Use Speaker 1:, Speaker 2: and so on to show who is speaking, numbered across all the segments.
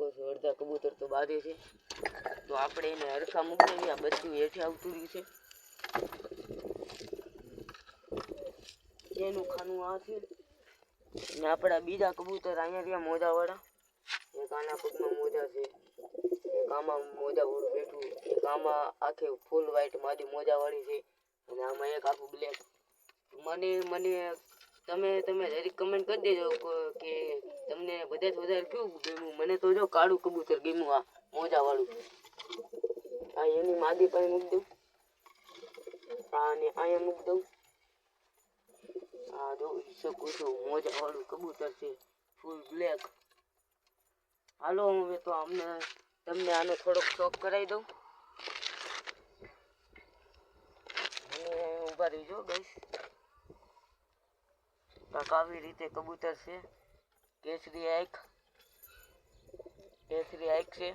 Speaker 1: શકો છો અડધા કબૂતર તો બાંધે છે, તો આપણે એને હરખા મૂકી દઈએ. આ બચ્ચું હેઠે આવતું રહ્યું છે, એનું ખાનું આ છે. ને આપણા બીજા કબૂતર અહીંયા રહ્યા મોજાવાળા, એક આના પગમાં મોજા છે, એક આમાં મોજા વાળું બેઠું, એક આમાં આખે ફૂલ વ્હાઈટ માદી મોજાવાળી છે, અને આમાં એક આખું બ્લેક. મને તમે જરીક કમેન્ટ કરી દેજો કે તમને બધા વધારે કેવું ગમ્યું. મને તો જો કાળું કબૂતર ગમ્યું, આ મોજા વાળું. આ એની માદી પાસે મૂકી દઉં, આને અહીંયા મૂકી દઉં. આ જોઈ શકો છો મોજા વાળું કબૂતર છે, ફૂલ બ્લેક. હાલો હવે તો તમને આનો થોડોક શોખ કરાવી દઉં. અને ઉભા રહીજો ગાઈસ. કાંક આવી રીતે કબૂતર છે, કેસરી આંખ છે,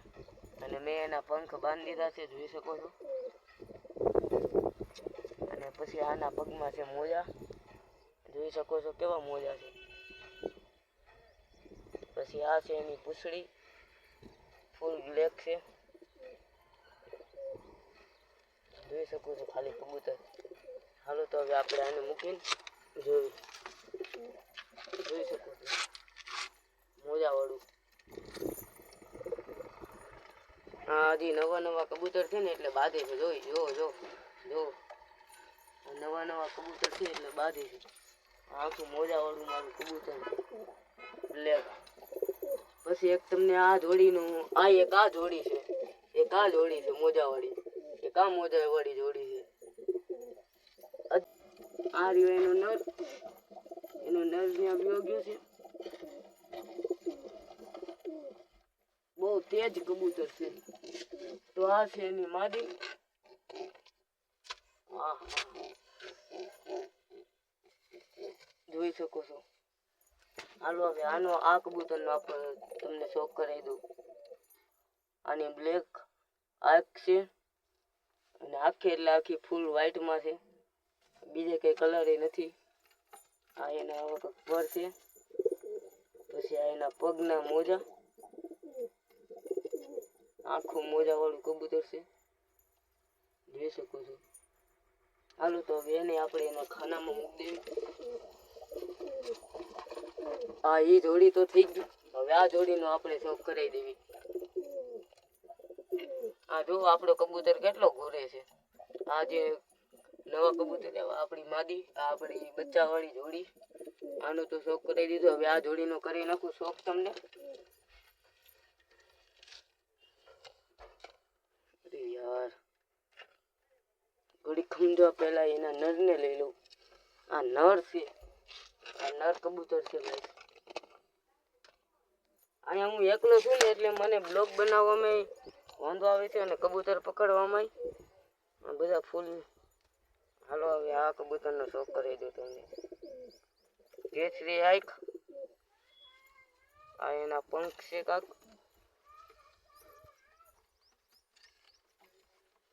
Speaker 1: અને મેં એના પંખ બાંધી દીધા છે, જોઈ શકો છો. અને પછી આના પગમાં છે મોજા, જોઈ શકો છો કેવા મોજા છે. પછી આ છે એની પૂંછડી, ફૂલ બ્લેક છે, જોઈ શકો છો ખાલી કબૂતર. હાલો તો હવે આપણે આને મૂકીને જોઈ શકો છો મોજા વાળું. હા, હજી નવા કબૂતર છે ને એટલે બાંધે છે. જો નવા કબૂતર છે એટલે બાંધે છે. આખું મોજા વાળું મારું કબૂતર બ્લેક. પછી એક તમને આ જોડીનું એક આ જોડી છે, એક આ જોડી છે મોજા વાળી, એક આ મોજા વાળી જોડી છે. આ રહ્યો એનો નર ત્યાં વ્યો ગયો છે. બહુ તેજ કબૂતર છે. તો આ છે એની માદી. જોઈ શકો છો. હાલો હવે આ કબૂતરનો આપણે તમને શોખ કરાવી દઉં. આની બ્લેક આંખ છે, અને આખી એટલે આખી ફૂલ વ્હાઈટમાં છે, બીજે કઈ કલર નથી. આ એના પર છે, પછી આ એના પગના મોજા, આખું મોજા વાળું કબૂતર છે, જોઈ શકો છો. હાલો તો હવે એને આપણે એના ખાનામાં મૂકી દેવી. આ એ જોડી તો થઈ ગઈ. હવે આ જોડીનો આપણે શોખ કરાવી દેવી. આ જો આપણો કબૂતર કેટલો ઘોરે છે. આ જે નવા કબૂતર આપણી માદી, આ આપણી બચ્ચા વાળી જોડી, આનો તો શોખ કરાવી દીધો. હવે આ જોડીનો કરી નાખું શોખ તમને. અરે યાર, ઘડી ખમજવા પહેલા એના નરને લઈ લઉં. આ નર છે, આ નર કબૂતર છે ભાઈ. અહીંયા હું એકલો છું ને એટલે મને બ્લોગ બનાવવામાં વાંધો આવે છે, અને કબૂતર પકડવામાં બધા ફૂલ. હાલો હવે આ કબૂતરનો શોખ કરી દો તમને. કેસરી આંખ, આ એના પંખ છે કાક,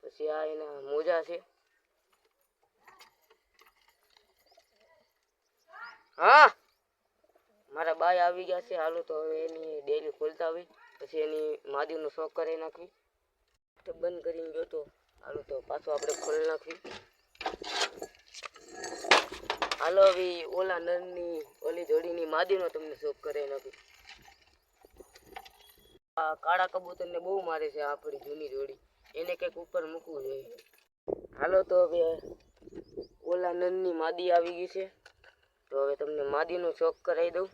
Speaker 1: પછી આ એના મોજા છે. હા, મારા બાય આવી ગયા છે. હાલો તો હવે એની ડેરી ખોલતા હોય, પછી એની માદીનો શોખ કરી નાખવી. તો બંધ કરીને ગયો તો. હાલો તો પાછો આપણે ખોલી નાખવી. હાલો હવે ઓલા નરની ઓલી જોડીની માદીનો તમને શોખ કરી નાખી. આ કાળા કબૂતરને બહુ મારે છે આપણી જૂની જોડી, એને કંઈક ઉપર મૂકવું જોઈએ. હાલો તો હવે ઓલા નરની માદી આવી ગઈ છે, તો હવે તમને માદીનો શોખ કરાવી દઉં.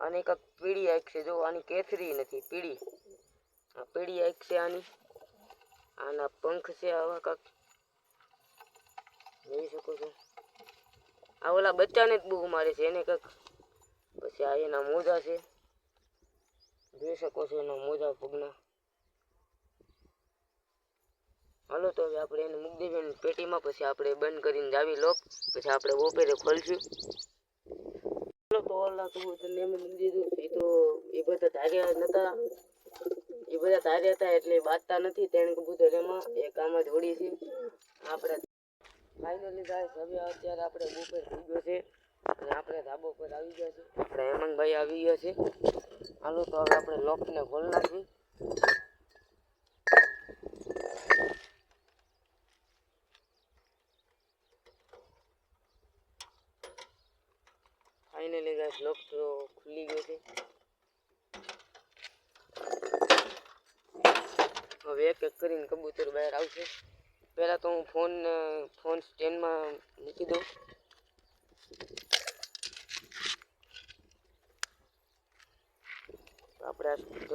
Speaker 1: આની કાંક પીળી આંખ છે, જો આની કેસરી નથી, પીળી. આ પીળી આંખ છે આની. આના પંખ છે આવા કાંક, જોઈ શકો છો. આ ઓલા બચ્ચાને જ બહુ મારે છે, એને કાંક. પછી આ એના મોજા છે, જોઈ શકો છો એના મોજા પગના. હાલો તો હવે આપણે એને મૂકી દેવી પેટીમાં, પછી આપણે બંધ કરીને જાવી લોક, પછી આપણે બપોરે ખોલશું. હાલો તો ઓલા કબૂતરને એમ મૂકી દીધું. એ બધા ધાર્યા નતા, એ બધા ધાર્યા હતા એટલે બાજતા નથી. 3 કબૂતર એમાં, એક આમાં જોડી છે. આપણે ફાઇનલી ગાઈસ હવે અત્યારે આપણે બપોર થઈ ગયો છે, અને આપણે ધાબો પર આવી ગયા છે. આપણે હેમંતભાઈ આવી ગયા છે. હાલો તો હવે આપણે લોકને ખોલી નાખી. ફાઇનલી ગાઈસ લોક તો ખુલી ગયો છે. હવે એક એક કરીને કબૂતર બહાર આવશે. પહેલાં તો હું ફોન સ્ટેન્ડમાં મૂકી દઉં.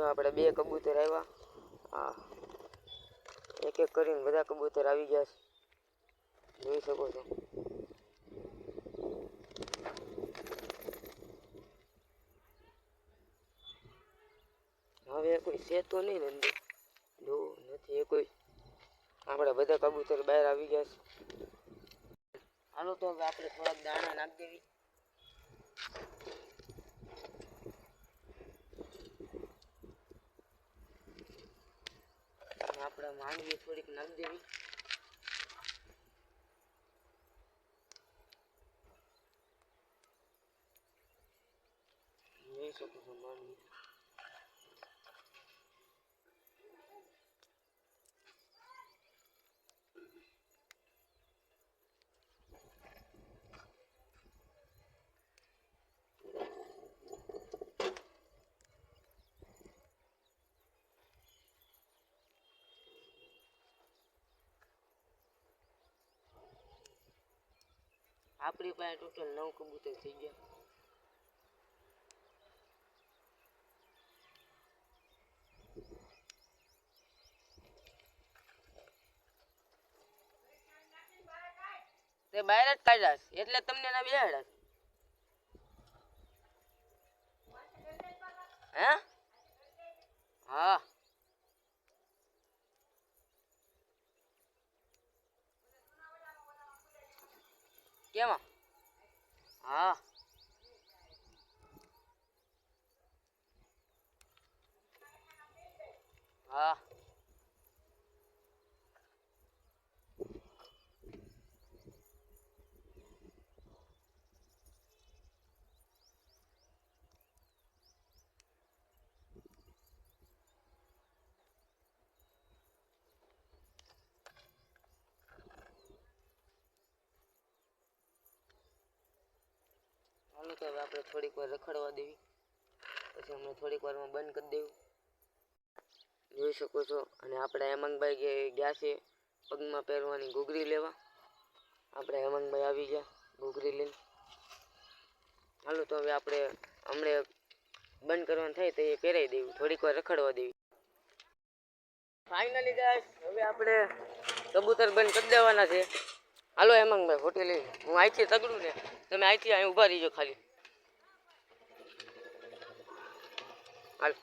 Speaker 1: આપણે બે કબૂતર આવ્યા. હા, એક એક કરીને બધા કબૂતર આવી ગયા છે, જોઈ શકો છો. હવે કોઈ છે તો નહીં ને અંદર, જો નથી એ કોઈ. આપણે બધા કબૂતર બહાર આવી ગયા છે. હાલો તો હવે આપણે થોડાક દાણા નાખી દેવી. આપણે માંડવી થોડીક નાખી દેવી. જોઈ શકો છો માંડવી. આપણી પાસે ટોટલ 9 કબૂતર થઈ ગયા. તે બહાર જ કાઢ્યા એટલે તમને ના બેહાડ્યા. હે? હા. કેમાં? હા. હા. હાલો તો હવે આપણે થોડીક વાર રખડવા દેવી, પછી અમે થોડીક વારમાં બંધ કરી દેવું. જોઈ શકો છો. અને આપણે હેમંતભાઈ ગયા છે પગમાં પહેરવાની ઘૂઘરી લેવા. આપણે હેમંતભાઈ આવી ગયા ઘૂઘરી લઈને. હાલો તો હવે આપણે હમણાં બંધ કરવાનું થાય તો એ પહેરાવી દેવું, થોડીક વાર રખડવા દેવી. ફાઇનલી ગાઈસ હવે આપણે કબૂતર બંધ કરી દેવાના છે. હાલો હેમંતભાઈ ફોટો લઈ, હું અહીંથી તગડું ને તમે અહીંથી અહીં ઊભા રહીજો ખાલી. હાલ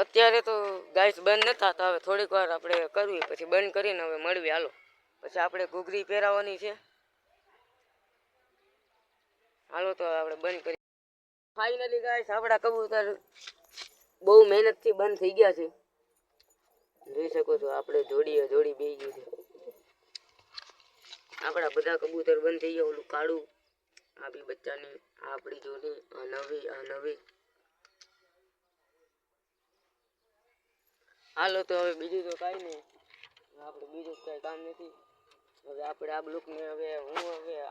Speaker 1: અત્યારે તો ગાઈસ બંધ નથી થતા, હવે થોડીક વાર આપણે કરવી પછી બંધ કરીને હવે મળવી. હાલો પછી આપણે ઘૂઘરી પહેરાવવાની છે. હાલો તો આપણે બંધ કરી. ફાઇનલી ગાઈસ આપણા કબૂતર બહુ મહેનતથી બંધ થઈ ગયા છે. જોઈ શકો છો આપણે જોડી બેસી ગયું છે. આપણા બધા કબૂતર બંધ થઈ ગયા. ઓલું કાળું આપણી બચ્ચાની, આપણી જોડી, આ નવી. હાલો તો હવે બીજું તો કાંઈ નહીં, આપણે બીજું કાંઈ કામ નથી. હવે આપણે આ બ્લોકને હવે હું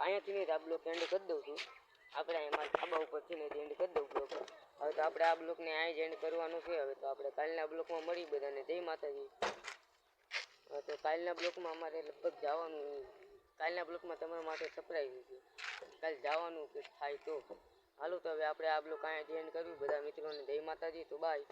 Speaker 1: અહીંયાથી નહીં આ બ્લોક એન્ડ કરી દઉં છું. આપણે એમાં ધાબા ઉપરથી ને એન્ડ કરી દઉં બ્લોક. હવે તો આપણે આ બ્લોકને અહીં જ એન્ડ કરવાનું છે. હવે તો આપણે કાલના બ્લોકમાં મળી બધાને જય માતાજી. હવે તો કાલના બ્લોકમાં અમારે લગભગ જવાનું, કાલના બ્લોકમાં તમારા માટે સરપ્રાઈઝ છે. કાલે જવાનું કે થાય તો. હાલો તો હવે આપણે આ બ્લોક અહીંયા જ એન્ડ કર્યું. બધા મિત્રોને જય માતાજી. તો બાય.